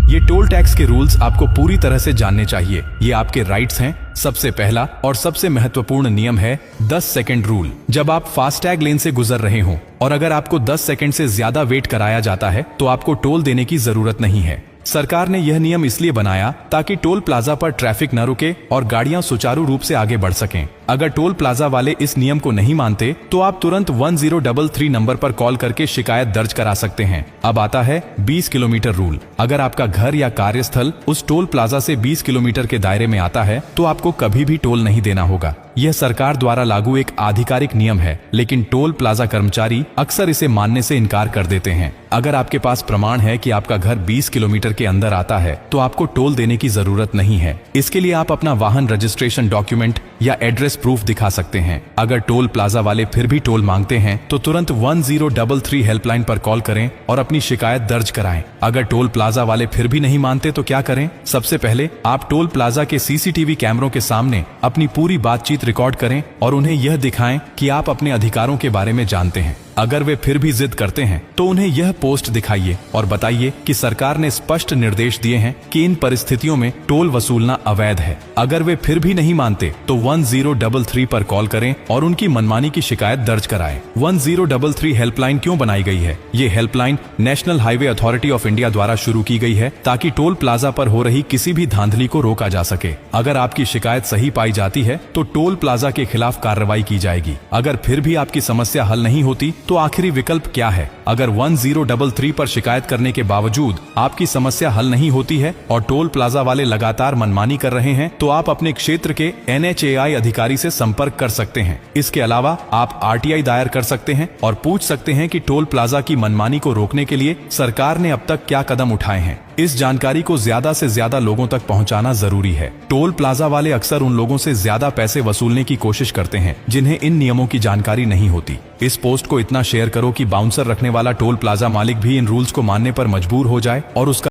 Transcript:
ये toll tax के rules आपको पूरी तरह से जानने चाहिए। ये आपके राइट्स हैं। सबसे पहला और सबसे महत्वपूर्ण नियम है 10 सेकंड रूल। जब आप फास्टैग लेन से गुजर रहे हो और अगर आपको 10 सेकंड से ज्यादा वेट कराया जाता है तो आपको टोल देने की जरूरत नहीं है। सरकार ने यह नियम इसलिए बनाया ताकि टोल प्लाजा पर ट्रैफिक न रुके और गाड़ियां सुचारू रूप से आगे बढ़ सकें। अगर टोल प्लाजा वाले इस नियम को नहीं मानते तो आप तुरंत 1033 नंबर पर कॉल करके शिकायत दर्ज करा सकते हैं। अब आता है 20 किलोमीटर रूल। अगर आपका घर या कार्यस्थल उस टोल प्लाजा से 20 किलोमीटर के दायरे में आता है तो आपको कभी भी टोल नहीं देना होगा। यह सरकार द्वारा लागू एक आधिकारिक नियम है, लेकिन टोल प्लाजा कर्मचारी अक्सर इसे मानने से इनकार कर देते हैं। अगर आपके पास प्रमाण है कि आपका घर 20 किलोमीटर के अंदर आता है तो आपको टोल देने की जरूरत नहीं है। इसके लिए आप अपना वाहन रजिस्ट्रेशन डॉक्यूमेंट या एड्रेस प्रूफ दिखा सकते हैं। अगर टोल प्लाजा वाले फिर भी टोल मांगते हैं तो तुरंत 1033 हेल्पलाइन पर कॉल करें और अपनी शिकायत दर्ज कराएं। अगर टोल प्लाजा वाले फिर भी नहीं मानते तो क्या करें? सबसे पहले आप टोल प्लाजा के सीसीटीवी कैमरों के सामने अपनी पूरी बातचीत रिकॉर्ड करें और उन्हें यह दिखाएं कि आप अपने अधिकारों के बारे में जानते हैं। अगर वे फिर भी जिद करते हैं तो उन्हें यह पोस्ट दिखाइए और बताइए कि सरकार ने स्पष्ट निर्देश दिए हैं कि इन परिस्थितियों में टोल वसूलना अवैध है। अगर वे फिर भी नहीं मानते तो 1033 पर कॉल करें और उनकी मनमानी की शिकायत दर्ज कराएं। 1033 हेल्पलाइन क्यों बनाई गई है? ये helpline national highway authority of India द्वारा शुरू की गई है ताकि टोल प्लाजा पर हो रही किसी भी धांधली को रोका जा सके। अगर आपकी शिकायत सही पाई जाती है तो टोल प्लाजा के खिलाफ कार्रवाई की जाएगी। अगर फिर भी आपकी समस्या हल नहीं होती तो आखिरी विकल्प क्या है? अगर 1033 पर शिकायत करने के बावजूद आपकी समस्या हल नहीं होती है और टोल प्लाजा वाले लगातार मनमानी कर रहे हैं तो आप अपने क्षेत्र के NHAI अधिकारी से संपर्क कर सकते हैं। इसके अलावा आप RTI दायर कर सकते हैं और पूछ सकते हैं कि टोल प्लाजा की मनमानी को रोकने के लिए सरकार ने अब तक क्या कदम उठाए हैं। इस जानकारी को ज्यादा से ज्यादा लोगों तक पहुंचाना जरूरी है। टोल प्लाजा वाले अक्सर उन लोगों से ज्यादा पैसे वसूलने की कोशिश करते हैं जिन्हें इन नियमों की जानकारी नहीं होती। इस पोस्ट को इतना शेयर करो कि बाउंसर रखने वाला टोल प्लाजा मालिक भी इन रूल्स को मानने पर मजबूर हो जाए और उसका